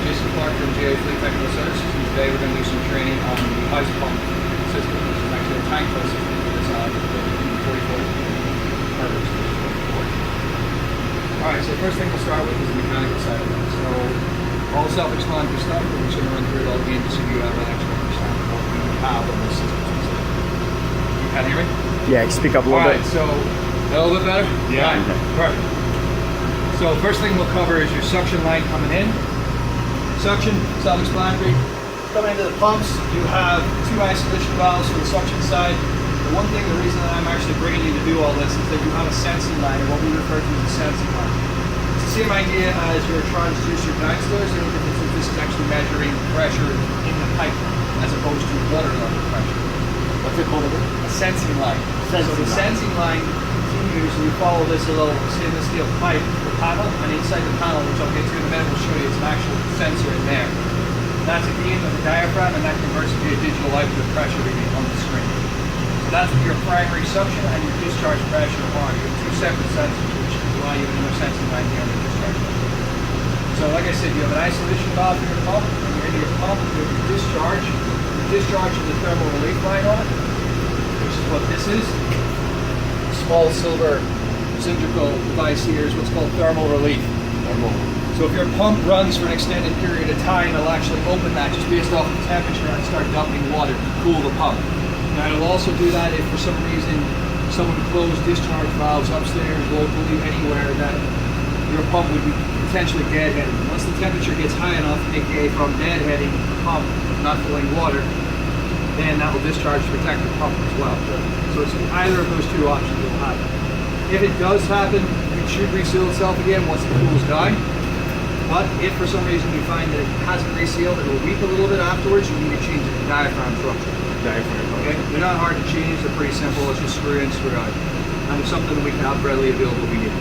Jason Clark from GA Fleet Technical Services, and today we're going to do some training on the ice pump system, which is actually a tank fill system for this 44 Harvest. Alright, so the first thing we'll start with is the mechanical side of it. So, all self-explanatory stuff, but we're just going to run through it all again just so you have an actual understanding of what we have on this system. You can hear me? Yeah, speak up a little bit. Alright, so, a little bit better? Yeah. Perfect. So first thing we'll cover is your suction line coming in. Suction, self-explanatory. Coming into the pumps, you have two isolation valves for the suction side. The reason that I'm actually bringing you to do all this is that you have a sensing line, or what we refer to as a sensing line. It's the same idea as your transducer downstairs, and the difference is this is actually measuring pressure in the pipe as opposed to water level pressure. What's it called again? A sensing line. Sensing line continues, and you follow this little stainless steel pipe, the panel, and inside the panel, which I'll get to in a minute, we'll show you it's an actual sensor in there. That's again with the diaphragm, and that converts to a digital output pressure reading on the screen. So that's your primary suction and your discharge pressure are. You have two separate sensors, which is why you have another sensing line here on the discharge pressure. So like I said, you have an isolation valve for your pump, and you're into your pump, you have your discharge. The discharge is the thermal relief line on it, which is what this is. Small silver cylindrical device here is what's called thermal relief. So if your pump runs for an extended period of time, it'll actually open that just based off the temperature and start dumping water to cool the pump. Now it'll also do that if for some reason someone closed discharge valves upstairs, locally, anywhere, that your pump would be potentially deadheaded. Once the temperature gets high enough, aka from deadheading the pump, not filling water, then that will discharge to protect the pump as well. So it's either of those two options will happen. If it does happen, it should reseal itself again once it cools down. But if for some reason you find that it hasn't resealed, it will weep a little bit afterwards, you need to change the diaphragm structure. Okay? They're not hard to change, they're pretty simple. It's just screw in, screw out. And it's something that we can have readily available if we need it.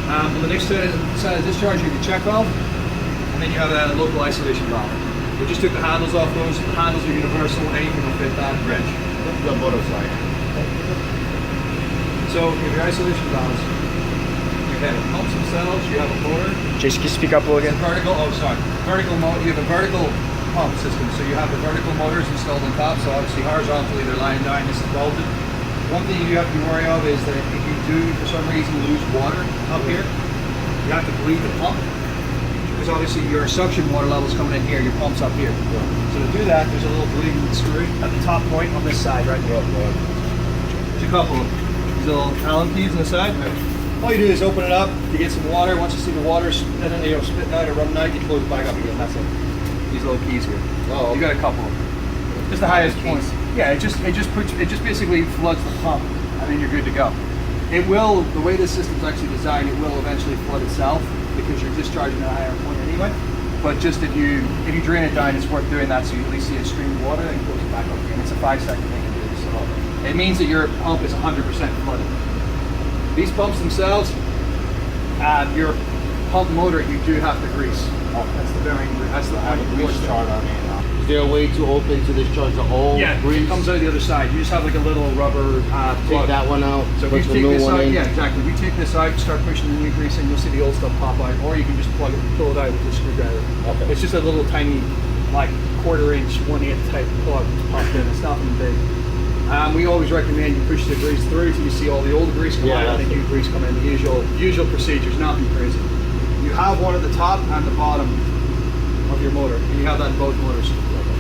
On the next side of discharge, you have your check valve, and then you have a local isolation valve. We just took the handles off those. The handles are universal, anything will fit that wrench. The motor side. So you have your isolation valves. You have the pumps themselves, you have a motor. Jason, can you speak up a little again? Vertical motor, you have a vertical pump system. So you have the vertical motors installed on top, so obviously horizontally they're lying down, this is bolted. One thing you have to be worried of is that if you do, for some reason, lose water up here, you have to bleed the pump. Because obviously your suction water level is coming in here, your pump's up here. So to do that, there's a little bleeding screw at the top point on this side right here. There's a couple of these little Allen keys on the side. All you do is open it up, you get some water. Once you see the water spitting out or running out, you close it back up again. That's it. These little keys here. Oh, you got a couple of them. Just the highest point. Yeah, it just basically floods the pump, and then you're good to go. It will, the way this system's actually designed, it will eventually flood itself because you're discharging at a higher point anyway. But just if you drain it down, it's worth doing that so you at least see a stream of water and close it back up again. It's a 5-second thing to do. So it means that your pump is 100% flooded. These pumps themselves, your pump motor, you do have to grease. That's the bearing. That's the point. Is there a way to open to discharge the whole grease? It comes out the other side. You just have like a little rubber Take plug. that one out. So if put you the take new this one out, in. yeah, exactly. If you take this out, start pushing the new grease in, you'll see the old stuff pop out. Or you can just plug it, pull it out with a screwdriver. Okay. It's just a little tiny, like 1/4-inch, 1/8 type plug popped in. It's nothing big. We always recommend you push the grease through till you see all the old grease come out and the new grease come in. The usual procedures, nothing crazy. You have one at the top and the bottom of your motor, and you have that in both motors.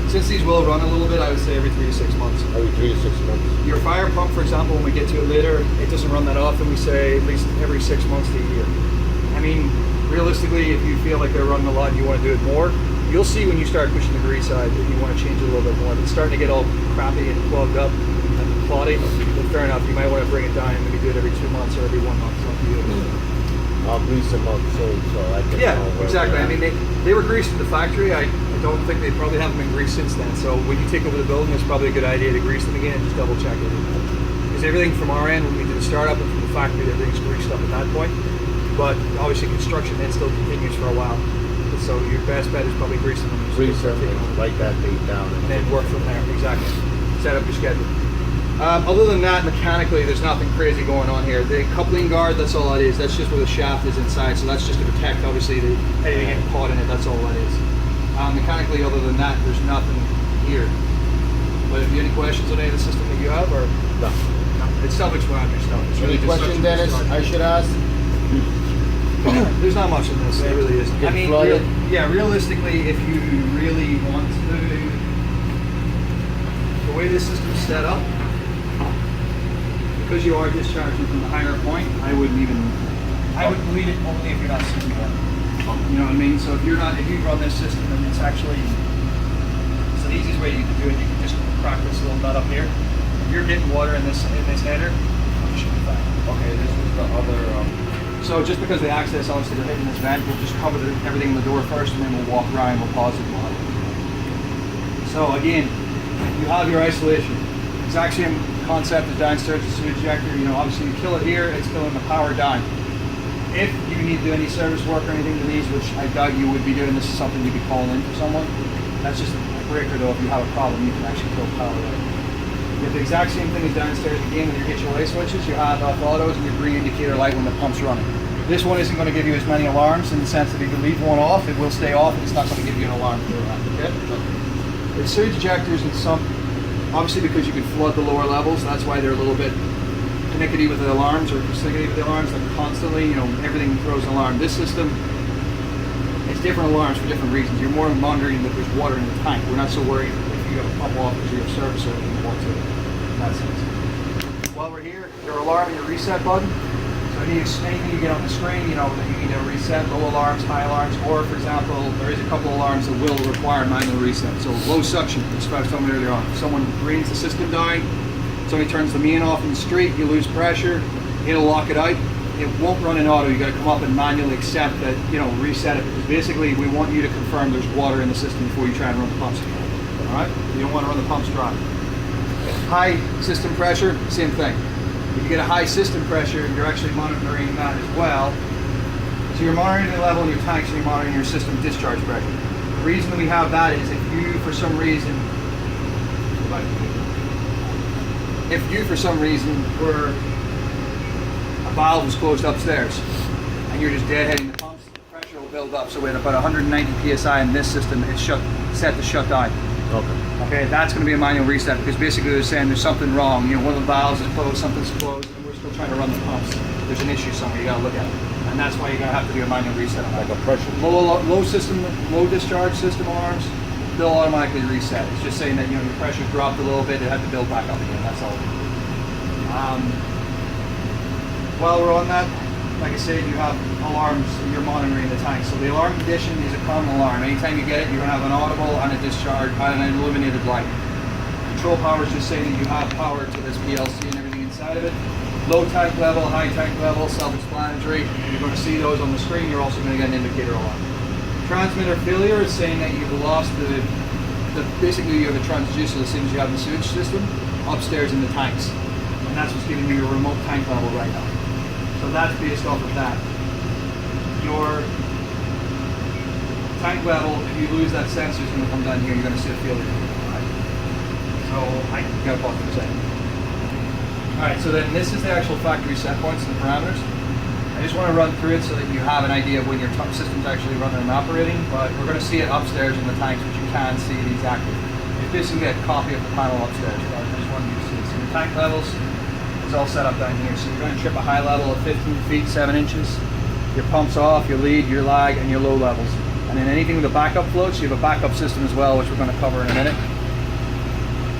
Since these will run a little bit, I would say every 3 to 6 months. Every 3 to 6 months. Your fire pump, for example, when we get to it later, it doesn't run that often. We say at least every 6 months to a year. I mean, realistically, if you feel like they're running a lot and you want to do it more, you'll see when you start pushing the grease side that you want to change it a little bit more. If it's starting to get all crappy and clogged up and clotty, then fair enough, you might want to bring it down and maybe do it every 2 months or every 1 month. It's up to you. I'll grease them up soon so I can know where exactly. we're I mean, they were greased in the factory. I don't think they probably haven't been greased since then. So when you take over the building, it's probably a good idea to grease them again and just double check it. Because everything from our end, when we did the startup and from the factory, everything's greased up at that point. But obviously construction then still continues for a while. So your best bet is probably grease them. Grease them and write that date down. And then work from there, exactly. Set up your schedule. Other than that, mechanically, there's nothing crazy going on here. The coupling guard, that's all that is. That's just where the shaft is inside, so that's just to protect, obviously, anything getting caught in it. That's all that is. Mechanically, other than that, there's nothing here. But have you any questions on any of the system that you have, or No. it's self-explanatory stuff? It's really Any just question, suction Dennis? discharge. I should ask. There's not much in this. There really isn't. Get flooded. Realistically, if you really want to, the way this system's set up, because you are discharging from the higher point, I would leave it only if you're not seeing water. You know what I mean? So if you run this system, and it's the easiest way you can do it. You can just crack this little nut up here. If you're getting water in this header, you should be fine. Okay, this is the other. So just because the access, obviously they're hitting this vent, we'll just cover everything in the door first, and then we'll walk around and we'll pause it. So again, you have your isolation. Exact same concept as downstairs, the sewage ejector. You know, obviously you kill it here, it's killing the power down. If you need to do any service work or anything to these, which I doubt you would be doing, this is something you could call in for someone. That's just a breaker though. If you have a problem, you can actually kill power right. You have the exact same thing as downstairs again with your HOA switches. You have autos and your green indicator light when the pump's running. This one isn't going to give you as many alarms in the sense that if you leave one off, it will stay off and it's not going to give you an alarm for that. Okay? The sewage ejectors in some, obviously because you can flood the lower levels, that's why they're a little bit pernickety with the alarms or persnickety with the alarms. They're constantly, you know, everything throws an alarm. This system, it's different alarms for different reasons. You're more monitoring that there's water in the tank. We're not so worried if you have a pump off because you have service or anything more to it in that sense. While we're here, your alarm and your reset button. So anything you get on the screen, you know, that you need to reset, low alarms, high alarms, or for example, there is a couple alarms that will require manual reset. So low suction, as I was telling you earlier on. If someone brings the system down, somebody turns the main off in the street, you lose pressure, it'll lock it out. It won't run in auto. You got to come up and manually accept that, you know, reset it, because basically we want you to confirm there's water in the system before you try and run the pumps. All right? You don't want to run the pumps dry. High system pressure, same thing. If you get a high system pressure, you're actually monitoring that as well. So you're monitoring the level in your tanks and you're monitoring your system discharge pressure. The reason that we have that is if you, for some reason, were a valve was closed upstairs and you're just deadheading the pumps, the pressure will build up. So at about 190 psi in this system, it's set to shut down. Okay, that's going to be a manual reset because basically they're saying there's something wrong. You know, one of the valves is closed, something's closed, and we're still trying to run the pumps. There's an issue somewhere. You got to look at it, and that's why you're going to have to do a manual reset on that. Like a pressure. Low discharge system alarms, they'll automatically reset. It's just saying that, you know, your pressure dropped a little bit, it had to build back up again. That's all. While we're on that, like I said, you have alarms, you're monitoring the tank. So the alarm condition is a common alarm. Anytime you get it, you're gonna have an audible and a discharge and an illuminated light. Control power is just saying that you have power to this PLC and everything inside of it. Low tank level, high tank level, self-explanatory. You're gonna see those on the screen. You're also gonna get an indicator alarm. Transmitter failure is saying that you've lost basically you have a transducer, the same as you have in the sewage system, upstairs in the tanks. And that's what's giving you your remote tank level right now. So that's based off of that. Your tank level, if you lose that sensor, it's going to come down here. You're going to see a failure. Right? So I got to pause for a second. All right. So then this is the actual factory set points and the parameters. I just want to run through it so that you have an idea of when your system's actually running and operating. But we're going to see it upstairs in the tanks, which you can see these active. It's basically a copy of the panel upstairs. But I just wanted you to see it. So your tank levels. It's all set up down here. So you're going to trip a high level of 15 feet, 7 inches. Your pumps off, your lead, your lag, and your low levels. And then anything with a backup flow, so you have a backup system as well, which we're going to cover in a minute.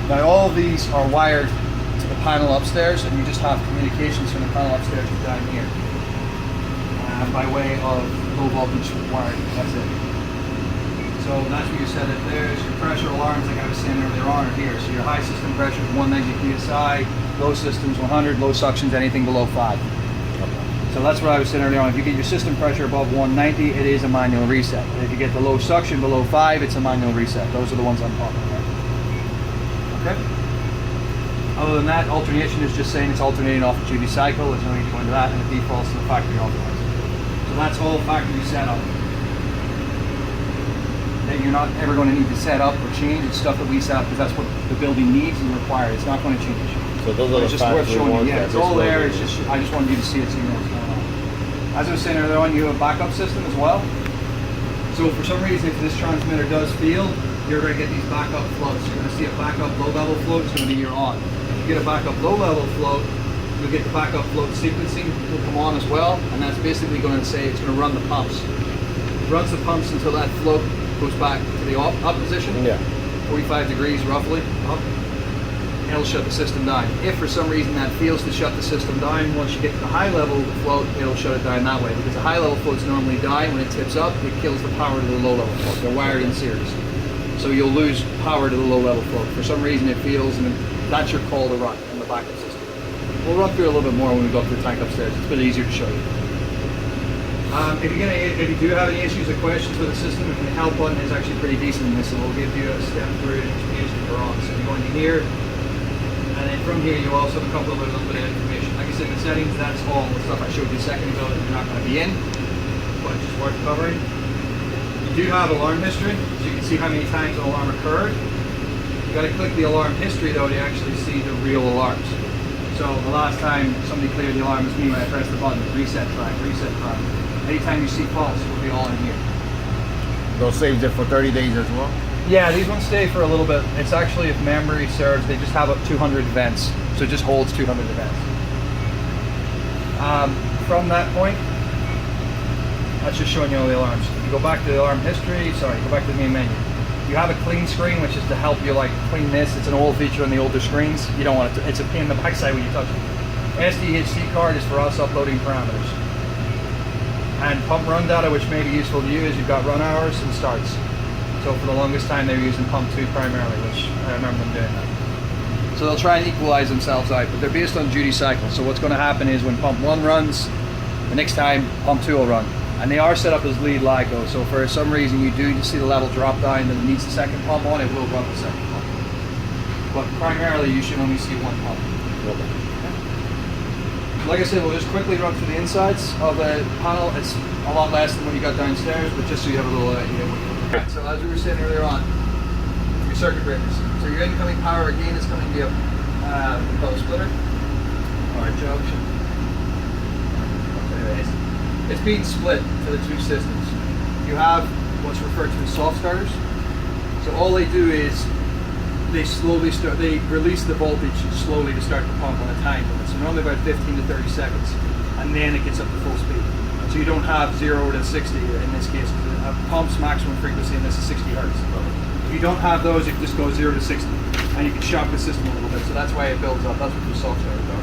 Now all of these are wired to the panel upstairs, and you just have communications from the panel upstairs to down here. By way of low voltage wiring, that's it. So that's what you set it there. Is your pressure alarms, like I was saying earlier on, are here. So your high system pressure is 190 psi. Low systems 100, low suctions anything below 5. Okay. So that's what I was saying earlier on. If you get your system pressure above 190, it is a manual reset. And if you get the low suction below 5, it's a manual reset. Those are the ones I'm talking about. Okay? Other than that, alternation is just saying it's alternating off a duty cycle. There's no need to go into that, and the defaults to the factory authorizer. So that's all factory setup. That you're not ever going to need to set up or change. It's stuff that we set up because that's what the building needs and requires. It's not going to change. So those are It's the just worth factory showing you. ones Yeah, that it's this all there. logo It's is. just I just wanted you to see it so you know what's going on. As I was saying earlier on, you have a backup system as well. So for some reason, if this transmitter does fail, you're going to get these backup floats. You're going to see a backup low-level float. It's going to be your on. If you get a backup low-level float, you'll get the backup float sequencing will come on as well, and that's basically going to say it's going to run the pumps. It runs the pumps until that float goes back to the up position. Yeah. 45 degrees roughly up. It'll shut the system down. If for some reason that fails to shut the system down, once you get to the high level float, it'll shut it down that way, because the high level floats normally die when it tips up. It kills the power to the low level float. They're wired in series, so you'll lose power to the low level float. For some reason it fails, and that's your call to run in the backup system. We'll run through a little bit more when we go up to the tank upstairs. It's a bit easier to show you. If you do have any issues or questions with the system, the help button is actually pretty decent in this, and we'll give you a step through each page that we're on. So you go into here, and then from here you also have a couple of little bit of information. Like I said, the settings, that's all the stuff I showed you a second ago that you're not going to be in, but it's just worth covering. You do have alarm history, so you can see how many times an alarm occurred. You got to click the alarm history though to actually see the real alarms. So the last time somebody cleared the alarm was me when I pressed the button, reset time, reset time. Anytime you see false, will be all in here. Those saves it for 30 days as well. Yeah, these ones stay for a little bit. It's actually, if memory serves, they just have up 200 events, so it just holds 200 events. From that point, that's just showing you all the alarms. You go back to the alarm history, go back to the main menu. You have a clean screen, which is to help you like clean this. It's an old feature on the older screens. You don't want it to, it's a pain in the backside when you touch it. SDHC card is for us uploading parameters. And pump run data, which may be useful to you, is you've got run hours and starts. So for the longest time they were using pump 2 primarily, which I remember them doing that. So they'll try and equalize themselves out, but they're based on duty cycles. So what's going to happen is when pump 1 runs, the next time pump 2 will run. And they are set up as lead lag though, so for some reason you do see the level drop down and it needs the second pump on, it will run the second pump. But primarily you should only see one pump. Like I said, we'll just quickly run through the insides of the panel. It's a lot less than what you got downstairs, but just so you have a little idea what you're looking at. So as we were saying earlier on, your circuit breakers. So your incoming power again is coming via power splitter or junction. Anyways, it's being split to the two systems. You have what's referred to as soft starters. So all they do is they release the voltage slowly to start the pump on a time limit. So normally about 15 to 30 seconds, and then it gets up to full speed. So you don't have 0 to 60 in this case. A pump's maximum frequency in this is 60 hertz. If you don't have those, you can just go 0 to 60, and you can shock the system a little bit. So that's why it builds up. That's what the soft starters are.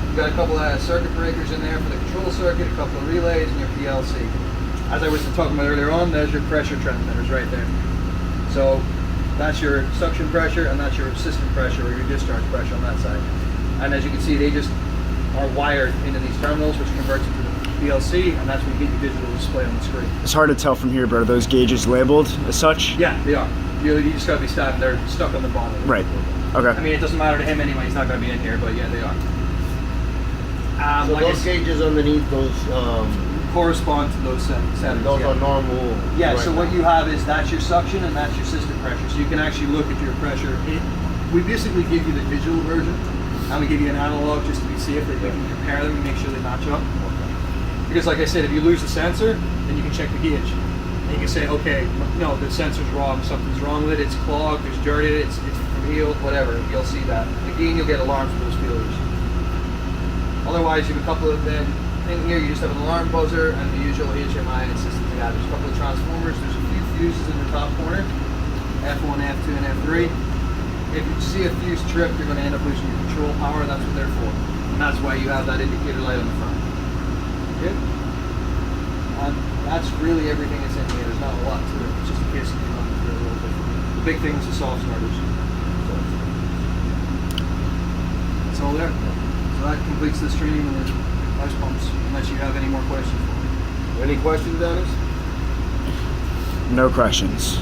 You've got a couple of circuit breakers in there for the control circuit, a couple of relays, and your PLC. As I was talking about earlier on, there's your pressure transmitters right there. So that's your suction pressure, and that's your system pressure or your discharge pressure on that side. And as you can see, they just are wired into these terminals, which converts into the PLC, and that's when you get your digital display on the screen. It's hard to tell from here, but are those gauges labeled as such? Yeah, they are. You just gotta be standing there, stuck on the bottom. Right. Okay. I mean, it doesn't matter to him anyway. He's not gonna be in here, but yeah, they are. So like those gauges underneath those, correspond to those settings. those yeah. are normal. Yeah, right so now. what you have is that's your suction and that's your system pressure. So you can actually look at your pressure. We basically give you the digital version, and we give you an analog just to be safe that you can compare them and make sure they match up. Because like I said, if you lose the sensor, then you can check the gauge. And you can say, okay, no, the sensor's wrong, something's wrong with it, it's clogged, there's dirt in it, it's revealed, whatever, you'll see that. Again, you'll get alarms for those failures. Otherwise, you have a couple of them in here. You just have an alarm buzzer and the usual HMI and systems you have. There's a couple of transformers. There's a few fuses in the top corner, F1, F2, and F3. If you see a fuse trip, you're going to end up losing your control power. That's what they're for, and that's why you have that indicator light on the front. Okay, and that's really everything that's in here. There's not a lot to it. It's just in case you run through a little bit. The big thing is the soft starters. So, that's all there. So that completes this training on the ice pumps, unless you have any more questions for me. Any questions, Dennis? No questions.